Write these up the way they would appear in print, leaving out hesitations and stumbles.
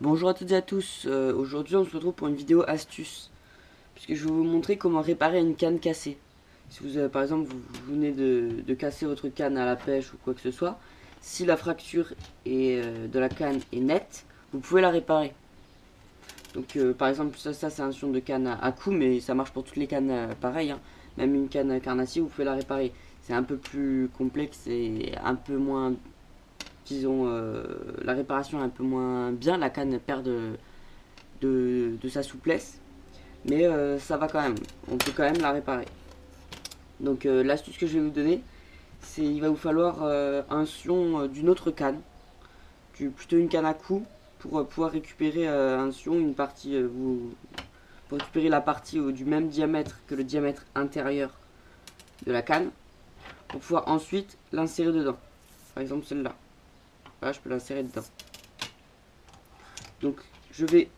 Bonjour à toutes et à tous, aujourd'hui on se retrouve pour une vidéo astuce, puisque je vais vous montrer comment réparer une canne cassée. Si vous avez, par exemple, vous venez de casser votre canne à la pêche ou quoi que ce soit, si la fracture de la canne est nette, vous pouvez la réparer. Donc par exemple ça c'est un son de canne à coups, mais ça marche pour toutes les cannes pareil, hein. Même une canne à carnassier vous pouvez la réparer. C'est un peu plus complexe et un peu moins, disons, la réparation est un peu moins bien, la canne perd de sa souplesse, mais ça va quand même, on peut quand même la réparer. Donc l'astuce que je vais vous donner, c'est il va vous falloir un sion d'une autre canne, plutôt une canne à coups, pour pouvoir récupérer un sion, une partie, pour récupérer la partie du même diamètre que le diamètre intérieur de la canne, pour pouvoir ensuite l'insérer dedans. Par exemple celle-là, là je peux l'insérer dedans. Donc je vais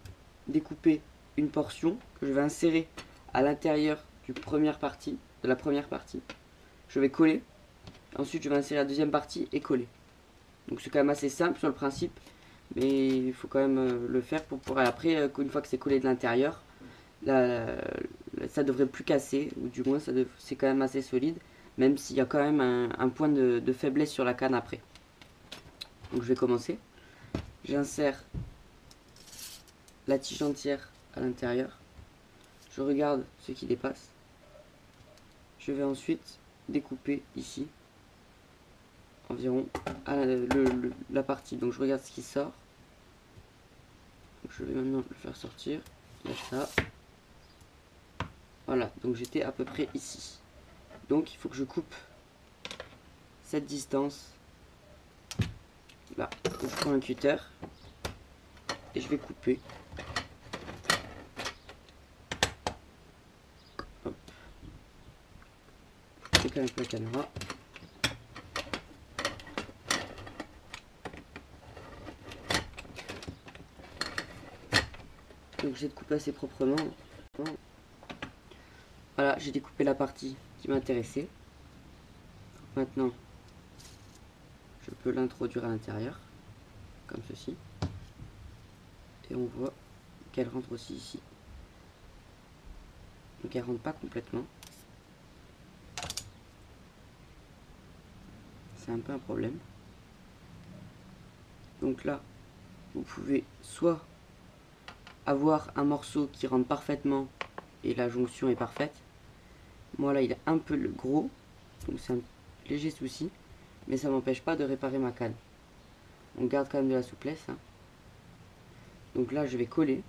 découper une portion que je vais insérer à l'intérieur de la première partie. Je vais coller. Ensuite, je vais insérer la deuxième partie et coller. Donc c'est quand même assez simple sur le principe, mais il faut quand même le faire pour pouvoir après, une fois que c'est collé de l'intérieur, ça devrait plus casser, ou du moins c'est quand même assez solide, même s'il y a quand même un point de faiblesse sur la canne après. Donc je vais commencer. J'insère la tige entière à l'intérieur. Je regarde ce qui dépasse. Je vais ensuite découper ici environ la partie. Donc je regarde ce qui sort. Donc je vais maintenant le faire sortir. Il y a ça. Voilà, donc j'étais à peu près ici. Donc il faut que je coupe cette distance là. Donc, je prends un cutter et je vais couper. Hop. Je décale un peu la caméra. Donc j'ai découpé assez proprement. Voilà, j'ai découpé la partie qui m'intéressait. Maintenant, je peux l'introduire à l'intérieur, comme ceci. Et on voit qu'elle rentre aussi ici. Donc elle rentre pas complètement. C'est un peu un problème. Donc là, vous pouvez soit avoir un morceau qui rentre parfaitement et la jonction est parfaite. Moi là il est un peu gros, donc c'est un léger souci, mais ça m'empêche pas de réparer ma canne. On garde quand même de la souplesse, hein. Donc là je vais coller,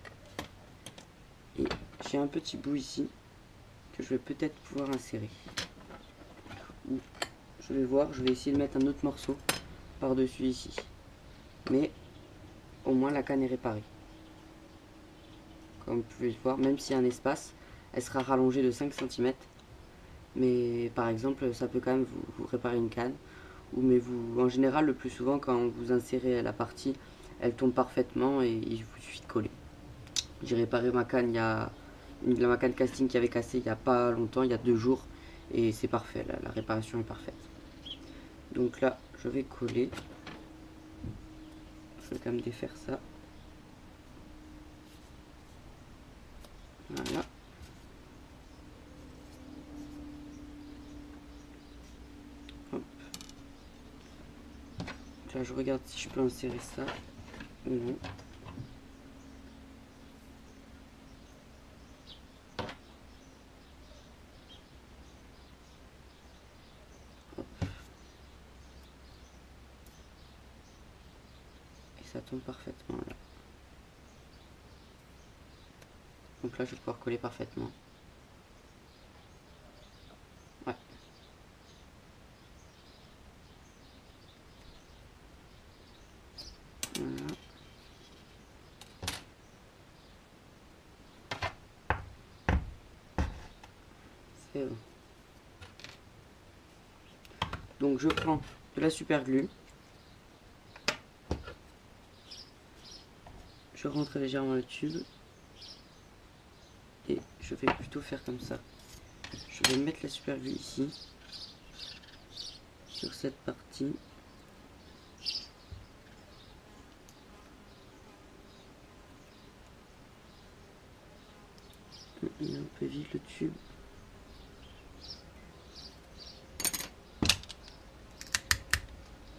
et j'ai un petit bout ici que je vais peut-être pouvoir insérer. Ou je vais voir, je vais essayer de mettre un autre morceau par-dessus ici. Mais au moins la canne est réparée. Comme vous pouvez le voir, même s'il y a un espace, elle sera rallongée de 5 cm. Mais par exemple, ça peut quand même vous réparer une canne. Mais en général, le plus souvent, quand vous insérez la partie, elle tombe parfaitement et il vous suffit de coller. J'ai réparé ma canne, ma canne casting qui avait cassé il n'y a pas longtemps, il y a 2 jours. Et c'est parfait, la réparation est parfaite. Donc là, je vais coller. Je vais quand même défaire ça. Voilà. Hop. Là, je regarde si je peux insérer ça ou non. Hop. Et ça tombe parfaitement là. Donc là, je vais pouvoir coller parfaitement. Ouais. Voilà. C'est bon. Donc je prends de la super glue. Je rentre légèrement le tube. Et je vais plutôt faire comme ça. Je vais mettre la super glue ici. Sur cette partie. Il est un peu vide le tube.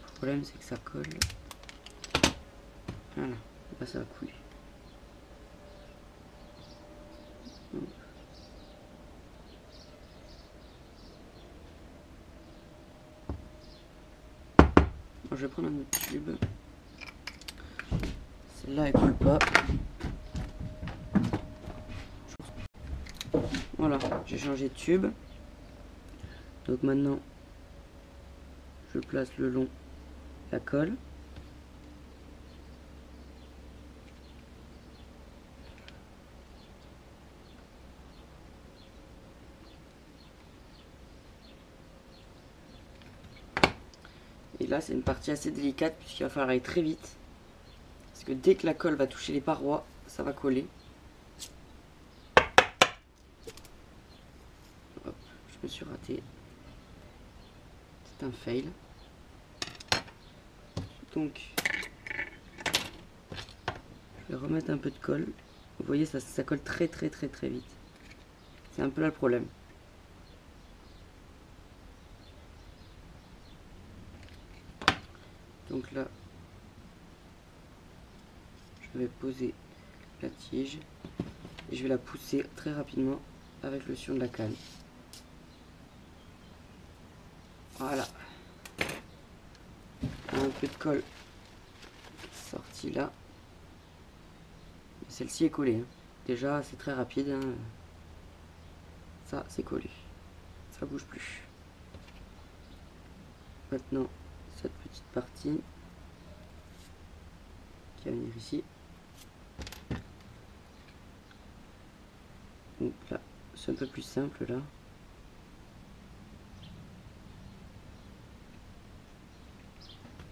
Le problème c'est que ça colle. Voilà, là ça va couler. Bon, je vais prendre un autre tube. Celle-là elle coule pas. Voilà, j'ai changé de tube. Donc maintenant, je place le long la colle. Et là, c'est une partie assez délicate puisqu'il va falloir aller très vite. Parce que dès que la colle va toucher les parois, ça va coller. Hop, je me suis raté. C'est un fail. Donc, je vais remettre un peu de colle. Vous voyez, ça colle très vite. C'est un peu là le problème. Donc là, je vais poser la tige et je vais la pousser très rapidement avec le sillon de la canne. Voilà. Un peu de colle sortie là. Celle-ci est collée. Hein. Déjà, c'est très rapide. Hein. Ça, c'est collé. Ça bouge plus. Maintenant, cette petite partie qui va venir ici. Donc là, c'est un peu plus simple là.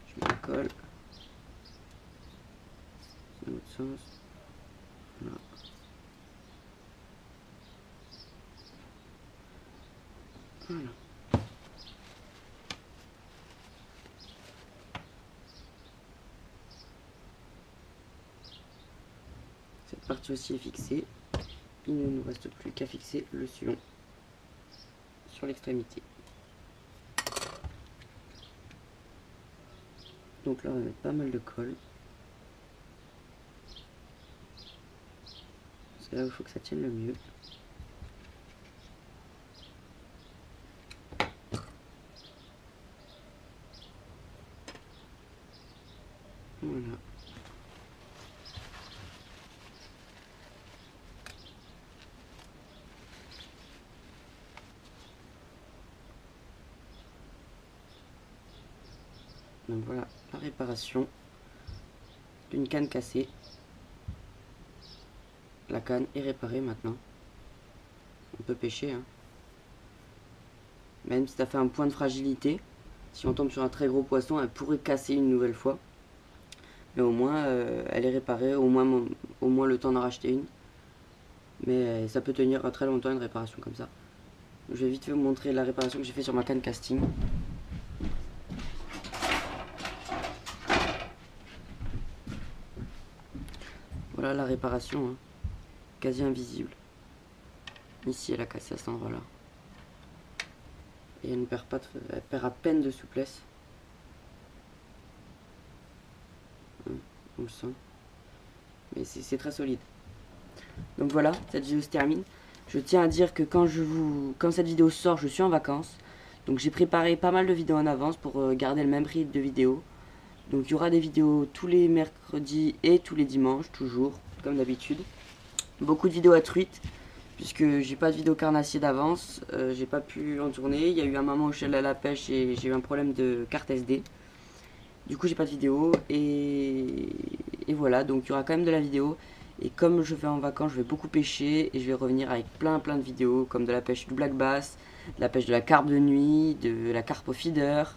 Je mets la colle. Dans l'autre sens. Voilà. Voilà. Cette partie aussi est fixée. Il ne nous reste plus qu'à fixer le sillon sur l'extrémité. Donc là on va mettre pas mal de colle. C'est là où il faut que ça tienne le mieux. Voilà. Donc voilà la réparation d'une canne cassée. La canne est réparée maintenant. On peut pêcher. Hein. Même si ça fait un point de fragilité, si on tombe sur un très gros poisson, elle pourrait casser une nouvelle fois. Mais au moins, elle est réparée, au moins le temps d'en racheter une. Mais ça peut tenir très longtemps une réparation comme ça. Je vais vite vous montrer la réparation que j'ai fait sur ma canne casting. Voilà la réparation, hein. Quasi invisible. Ici elle a cassé à cet endroit là. Et elle ne perd pas elle perd à peine de souplesse. On le sent. Mais c'est très solide. Donc voilà, cette vidéo se termine. Je tiens à dire que quand cette vidéo sort, je suis en vacances. Donc j'ai préparé pas mal de vidéos en avance pour garder le même rythme de vidéos. Donc il y aura des vidéos tous les mercredis et tous les dimanches, toujours, comme d'habitude. Beaucoup de vidéos à truite, puisque j'ai pas de vidéo carnassier d'avance. J'ai pas pu en tourner. Il y a eu un moment où je suis allé à la pêche et j'ai eu un problème de carte SD. Du coup j'ai pas de vidéo et voilà, donc il y aura quand même de la vidéo. Et comme je vais en vacances, je vais beaucoup pêcher et je vais revenir avec plein de vidéos comme de la pêche du black bass, de la pêche de la carpe de nuit, de la carpe au feeder,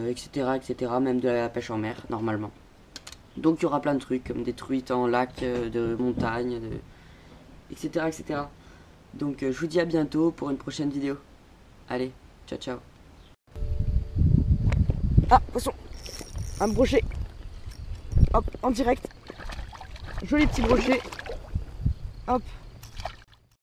etc., même de la pêche en mer normalement. Donc il y aura plein de trucs comme des truites en lac, de montagne, etc. Donc je vous dis à bientôt pour une prochaine vidéo. Allez, ciao ciao. Ah, poisson! Un brochet. Hop, en direct. Joli petit brochet. Hop.